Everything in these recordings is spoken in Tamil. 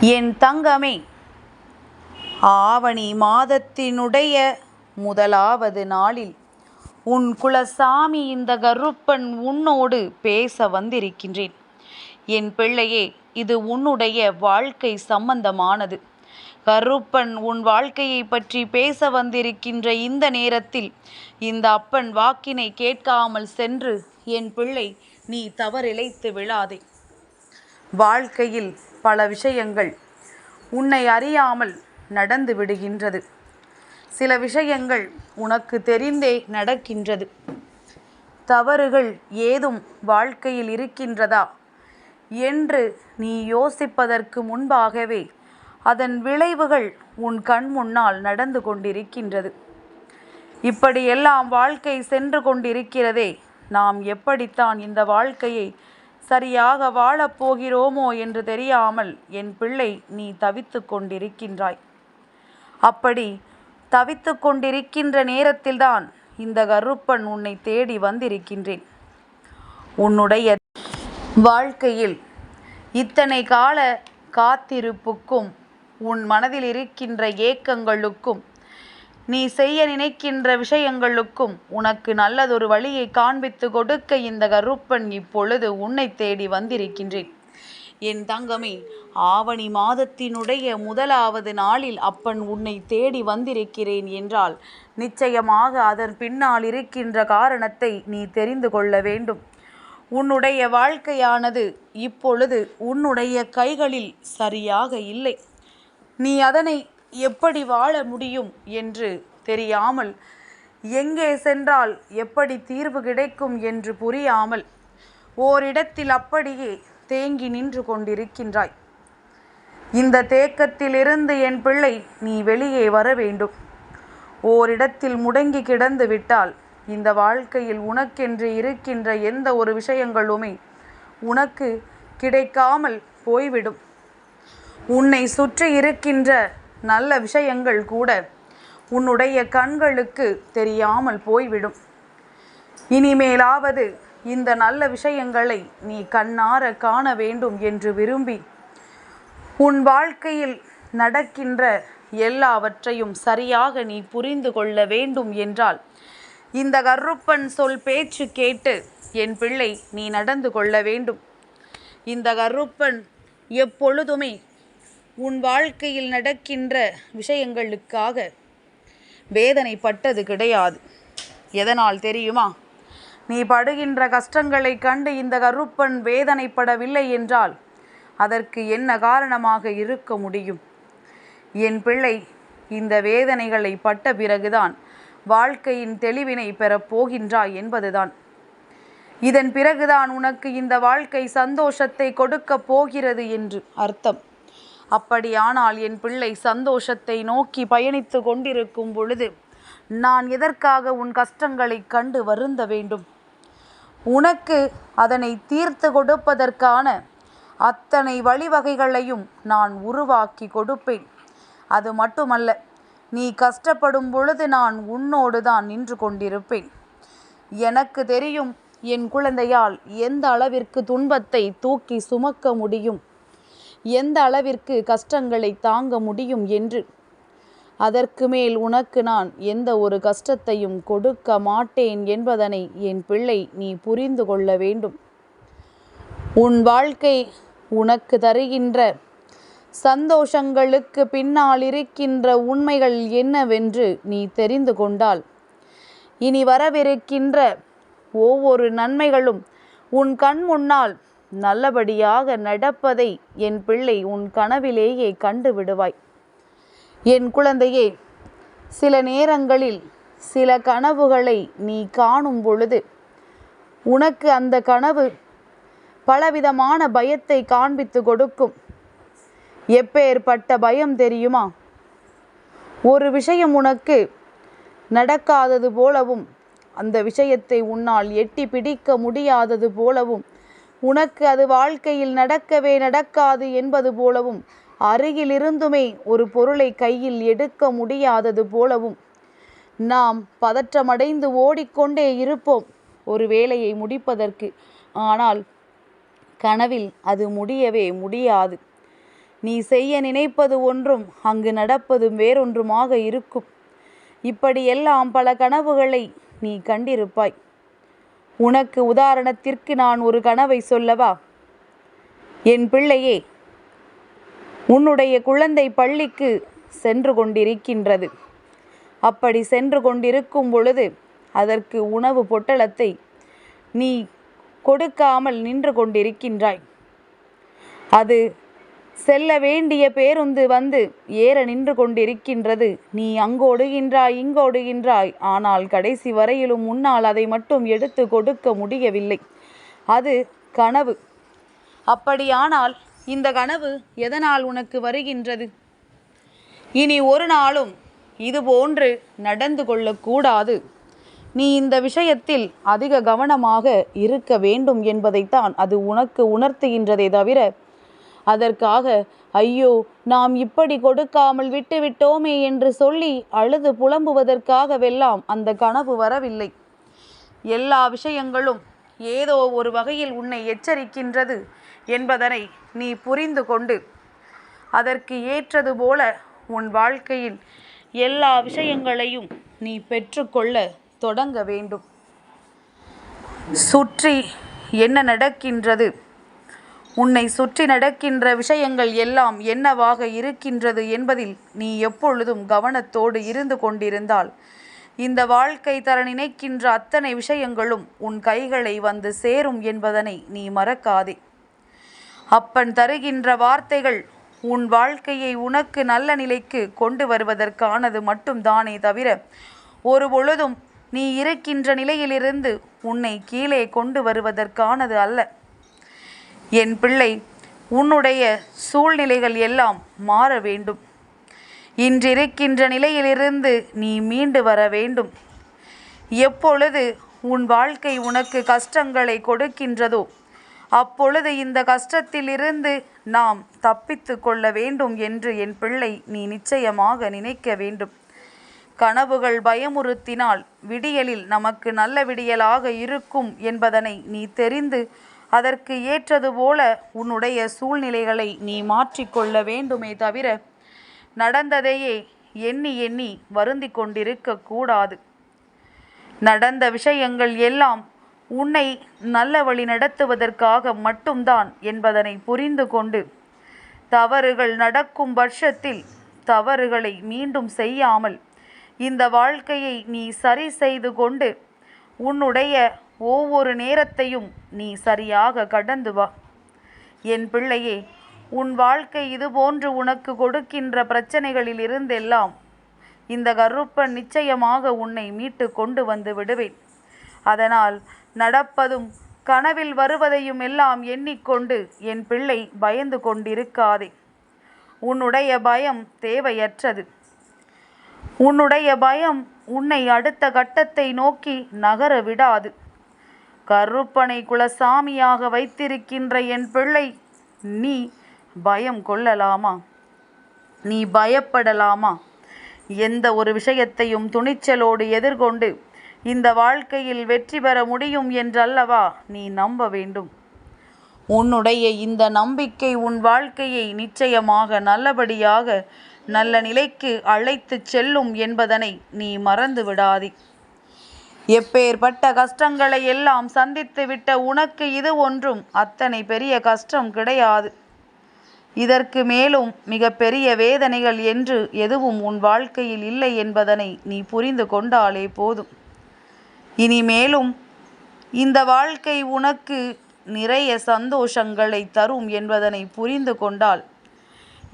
என் தங்கமே, ஆவணி மாதத்தினுடைய முதலாவது நாளில் உன் குலசாமி இந்த கருப்பன் உன்னோடு பேச வந்திருக்கின்றேன். என் பிள்ளையே, இது உன்னுடைய வாழ்க்கை சம்பந்தமானது. கருப்பன் உன் வாழ்க்கையை பற்றி பேச வந்திருக்கின்ற இந்த நேரத்தில் இந்த அப்பன் வாக்கினை கேட்காமல் சென்று என் பிள்ளை நீ தவறிழைத்து விழாதே. வாழ்க்கையில் பல விஷயங்கள் உன்னை அறியாமல் நடந்து விடுகின்றது. சில விஷயங்கள் உனக்கு தெரிந்தே நடக்கின்றது. தவறுகள் ஏதும் வாழ்க்கையில் இருக்கின்றதா என்று நீ யோசிப்பதற்கு முன்பாகவே அதன் விளைவுகள் உன் கண் முன்னால் நடந்து கொண்டிருக்கின்றது. இப்படியெல்லாம் வாழ்க்கை சென்று கொண்டிருக்கிறதே, நாம் எப்படித்தான் இந்த வாழ்க்கையை சரியாக வாழப்போகிறோமோ என்று தெரியாமல் என் பிள்ளை நீ தவித்து கொண்டிருக்கின்றாய். அப்படி தவித்து கொண்டிருக்கின்ற நேரத்தில்தான் இந்த கருப்பன் உன்னை தேடி வந்திருக்கின்றேன். உன்னுடைய வாழ்க்கையில் இத்தனை கால காத்திருப்புக்கும் உன் மனதில் இருக்கின்ற ஏக்கங்களுக்கும் நீ செய்ய நினைக்கின்ற விஷயங்களுக்கும் உனக்கு நல்லதொரு வழியை காண்பித்து கொடுக்க இந்த கருப்பன் இப்பொழுது உன்னை தேடி வந்திருக்கின்றேன். என் தங்கமே, ஆவணி மாதத்தினுடைய முதலாவது நாளில் அப்பன் உன்னை தேடி வந்திருக்கிறேன் என்றால் நிச்சயமாக அதன் பின்னால் இருக்கின்ற காரணத்தை நீ தெரிந்து கொள்ள வேண்டும். உன்னுடைய வாழ்க்கையானது இப்பொழுது உன்னுடைய கைகளில் சரியாக இல்லை. நீ அதனை எப்படி வாழ முடியும் என்று தெரியாமல், எங்கே சென்றால் எப்படி தீர்வு கிடைக்கும் என்று புரியாமல் ஓரிடத்தில் அப்படியே தேங்கி நின்று கொண்டிருக்கின்றாய். இந்த தேக்கத்திலிருந்து என் பிள்ளை நீ வெளியே வர வேண்டும். ஓரிடத்தில் முடங்கி கிடந்து விட்டால் இந்த வாழ்க்கையில் உனக்கென்று இருக்கின்ற எந்த ஒரு விஷயங்களுமே உனக்கு கிடைக்காமல் போய்விடும். உன்னை சுற்றி இருக்கின்ற நல்ல விஷயங்கள் கூட உன்னுடைய கண்களுக்கு தெரியாமல் போய்விடும். இனிமேலாவது இந்த நல்ல விஷயங்களை நீ கண்ணார காண வேண்டும் என்று விரும்பி உன் வாழ்க்கையில் நடக்கின்ற எல்லாவற்றையும் சரியாக நீ புரிந்து கொள்ள வேண்டும் என்றால் இந்த கருப்பன் சொல் பேச்சு கேட்டு என் பிள்ளை நீ நடந்து கொள்ள வேண்டும். இந்த கருப்பன் எப்பொழுதுமே உன் வாழ்க்கையில் நடக்கின்ற விஷயங்களுக்காக வேதனைப்பட்டது கிடையாது. எதனால் தெரியுமா? நீ படுகின்ற கஷ்டங்களை கண்டு இந்த கருப்பன் வேதனைப்படவில்லை என்றால் அதற்கு என்ன காரணமாக இருக்க முடியும்? என் பிள்ளை, இந்த வேதனைகளை பட்ட பிறகுதான் வாழ்க்கையின் தெளிவினை பெறப் போகின்றாய் என்பதுதான். இதன் பிறகுதான் உனக்கு இந்த வாழ்க்கை சந்தோஷத்தை கொடுக்க போகிறது என்று அர்த்தம். அப்படியானால் என் பிள்ளை, சந்தோஷத்தை நோக்கி பயணித்து கொண்டிருக்கும் பொழுது நான் எதற்காக உன் கஷ்டங்களை கண்டு வருந்த வேண்டும்? உனக்கு அதனை தீர்த்து கொடுப்பதற்கான அத்தனை வழிவகைகளையும் நான் உருவாக்கி கொடுப்பேன். அது மட்டுமல்ல, நீ கஷ்டப்படும் பொழுது நான் உன்னோடு தான் நின்று கொண்டிருப்பேன். எனக்கு தெரியும் என் குழந்தையால் எந்த அளவிற்கு துன்பத்தை தூக்கி சுமக்க முடியும், எந்த அளவிற்கு கஷ்டங்களை தாங்க முடியும் என்று. அதற்கு மேல் உனக்கு நான் எந்த ஒரு கஷ்டத்தையும் கொடுக்க மாட்டேன் என்பதனை என் பிள்ளை நீ புரிந்து கொள்ள வேண்டும். உன் வாழ்க்கை உனக்கு தருகின்ற சந்தோஷங்களுக்கு பின்னால் இருக்கின்ற உண்மைகள் என்னவென்று நீ தெரிந்து கொண்டால் இனி வரவிருக்கின்ற ஒவ்வொரு நன்மைகளும் உன் கண் முன்னால் நல்லபடியாக நடப்பதை என் பிள்ளை உன் கனவிலேயே கண்டு விடுவாய். என் குழந்தையே, சில நேரங்களில் சில கனவுகளை நீ காணும் பொழுது உனக்கு அந்த கனவு பலவிதமான பயத்தை காண்பித்து கொடுக்கும். எப்பேற்பட்ட பயம் தெரியுமா? ஒரு விஷயம் உனக்கு நடக்காதது போலவும், அந்த விஷயத்தை உன்னால் எட்டி பிடிக்க முடியாதது போலவும், உனக்கு அது வாழ்க்கையில் நடக்கவே நடக்காது என்பது போலவும், அருகிலிருந்துமே ஒரு பொருளை கையில் எடுக்க முடியாதது போலவும் நாம் பதற்றமடைந்து ஓடிக்கொண்டே இருப்போம் ஒரு வேலையை முடிப்பதற்கு. ஆனால் கனவில் அது முடியவே முடியாது. நீ செய்ய நினைப்பது ஒன்றும் அங்கு நடப்பதும் வேறொன்றுமாக இருக்கும். இப்படியெல்லாம் பல கனவுகளை நீ கண்டிருப்பாய். உனக்கு உதாரணத்திற்கு நான் ஒரு கனவை சொல்லவா? என் பிள்ளையே, உன்னுடைய குழந்தை பள்ளிக்கு சென்று கொண்டிருக்கின்றது. அப்படி சென்று கொண்டிருக்கும் பொழுது அதற்கு உணவு பொட்டலத்தை நீ கொடுக்காமல் நின்று கொண்டிருக்கின்றாய். அது செல்ல வேண்டிய பேருந்து வந்து ஏற நின்று கொண்டிருக்கின்றது. நீ அங்கோடுகின்றாய், இங்கோடுகின்றாய். ஆனால் கடைசி வரையிலும் உன்னால் அதை மட்டும் எடுத்து கொடுக்க முடியவில்லை. அது கனவு. அப்படியானால் இந்த கனவு எதனால் உனக்கு வருகின்றது? இனி ஒரு நாளும் இதுபோன்று நடந்து கொள்ளக்கூடாது. நீ இந்த விஷயத்தில் அதிக கவனமாக இருக்க வேண்டும் என்பதைத்தான் அது உனக்கு உணர்த்துகின்றதே தவிர அதற்காக ஐயோ நாம் இப்படி கொடுக்காமல் விட்டுவிட்டோமே என்று சொல்லி அழுது புலம்புவதற்காகவெல்லாம் அந்த கனவு வரவில்லை. எல்லா விஷயங்களும் ஏதோ ஒரு வகையில் உன்னை எச்சரிக்கின்றது என்பதனை நீ புரிந்து கொண்டு அதற்கு ஏற்றது போல உன் வாழ்க்கையில் எல்லா விஷயங்களையும் நீ பெற்றுக்கொள்ள தொடங்க வேண்டும். சுற்றி என்ன நடக்கின்றது, உன்னை சுற்றி நடக்கின்ற விஷயங்கள் எல்லாம் என்னவாக இருக்கின்றது என்பதில் நீ எப்பொழுதும் கவனத்தோடு இருந்து கொண்டிருந்தால் இந்த வாழ்க்கை தர நினைக்கின்ற அத்தனை விஷயங்களும் உன் கைகளை வந்து சேரும் என்பதனை நீ மறக்காதே. அப்பன் தருகின்ற வார்த்தைகள் உன் வாழ்க்கையை உனக்கு நல்ல நிலைக்கு கொண்டு வருவதற்கானது மட்டும்தானே தவிர ஒரு பொழுதும் நீ இருக்கின்ற நிலையிலிருந்து உன்னை கீழே கொண்டு வருவதற்கானது அல்ல. என் பிள்ளை, உன்னுடைய சூழ்நிலைகள் எல்லாம் மாற வேண்டும். இன்றிருக்கின்ற நிலையிலிருந்து நீ மீண்டு வர வேண்டும். எப்பொழுது உன் வாழ்க்கை உனக்கு கஷ்டங்களை கொடுக்கின்றதோ அப்பொழுது இந்த கஷ்டத்திலிருந்து நாம் தப்பித்து கொள்ள வேண்டும் என்று என் பிள்ளை நீ நிச்சயமாக நினைக்க வேண்டும். கனவுகள் பயமுறுத்தினால் விடியலில் நமக்கு நல்ல விடியலாக இருக்கும் என்பதனை நீ தெரிந்து அதற்கு ஏற்றது போல உன்னுடைய சூழ்நிலைகளை நீ மாற்றிக்கொள்ள வேண்டுமே தவிர நடந்ததையே எண்ணி எண்ணி வருந்தி கொண்டிருக்க கூடாது. நடந்த விஷயங்கள் எல்லாம் உன்னை நல்ல வழி நடத்துவதற்காக மட்டும்தான் என்பதனை புரிந்து கொண்டு தவறுகள் நடக்கும் பட்சத்தில் தவறுகளை மீண்டும் செய்யாமல் இந்த வாழ்க்கையை நீ சரி செய்து கொண்டு உன்னுடைய ஒவ்வொரு நேரத்தையும் நீ சரியாக கடந்து வா. என் பிள்ளையே, உன் வாழ்க்கை இதுபோன்று உனக்கு கொடுக்கின்ற பிரச்சனைகளில் இருந்தெல்லாம் இந்த கருப்பன் நிச்சயமாக உன்னை மீட்டு கொண்டு வந்து விடுவேன். அதனால் நடப்பதும் கனவில் வருவதையும் எல்லாம் எண்ணிக்கொண்டு என் பிள்ளை பயந்து கொண்டிருக்காதே. உன்னுடைய பயம் தேவையற்றது. உன்னுடைய பயம் உன்னை அடுத்த கட்டத்தை நோக்கி நகர விடாது. கருப்பனை குலசாமியாக வைத்திருக்கின்ற என் பிள்ளை, நீ பயம் கொள்ளலாமா? நீ பயப்படலாமா? எந்த ஒரு விஷயத்தையும் துணிச்சலோடு எதிர்கொண்டு இந்த வாழ்க்கையில் வெற்றி பெற முடியும் என்றல்லவா நீ நம்ப வேண்டும். உன்னுடைய இந்த நம்பிக்கை உன் வாழ்க்கையை நிச்சயமாக நல்லபடியாக நல்ல நிலைக்கு அழைத்து செல்லும் என்பதனை நீ மறந்து விடாதே. எப்பேற்பட்ட கஷ்டங்களை எல்லாம் சந்தித்து விட்ட உனக்கு இது ஒன்றும் அத்தனை பெரிய கஷ்டம் கிடையாது. இதற்கு மேலும் மிக பெரிய வேதனைகள் என்று எதுவும் உன் வாழ்க்கையில் இல்லை என்பதனை நீ புரிந்து கொண்டாலே போதும். இனிமேலும் இந்த வாழ்க்கை உனக்கு நிறைய சந்தோஷங்களை தரும் என்பதனை புரிந்து கொண்டால்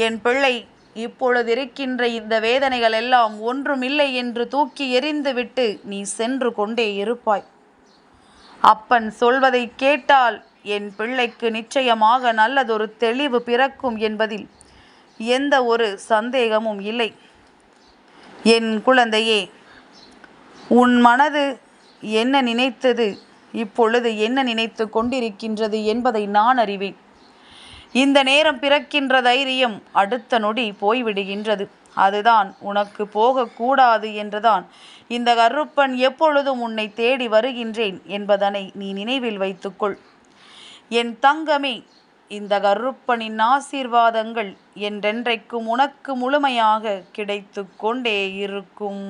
என் பிள்ளை, இப்பொழுது இருக்கின்ற இந்த வேதனைகள் எல்லாம் ஒன்றுமில்லை என்று தூக்கி எறிந்துவிட்டு நீ சென்று கொண்டே இருப்பாய். அப்பன் சொல்வதை கேட்டால் என் பிள்ளைக்கு நிச்சயமாக நல்லதொரு தெளிவு பிறக்கும் என்பதில் எந்த ஒரு சந்தேகமும் இல்லை. என் குழந்தையே, உன் மனது என்ன நினைத்தது, இப்பொழுது என்ன நினைத்து கொண்டிருக்கின்றது என்பதை நான் அறிவேன். இந்த நேரம் பிறக்கின்ற தைரியம் அடுத்த நொடி போய்விடுகின்றது. அதுதான் உனக்கு போகக்கூடாது என்றுதான் இந்த கருப்பன் எப்பொழுதும் உன்னை தேடி வருகின்றேன் என்பதனை நீ நினைவில் வைத்துக்கொள். என் தங்கமே, இந்த கருப்பனின் ஆசீர்வாதங்கள் என்றென்றைக்கும் உனக்கு முழுமையாக கிடைத்து கொண்டே இருக்கும்.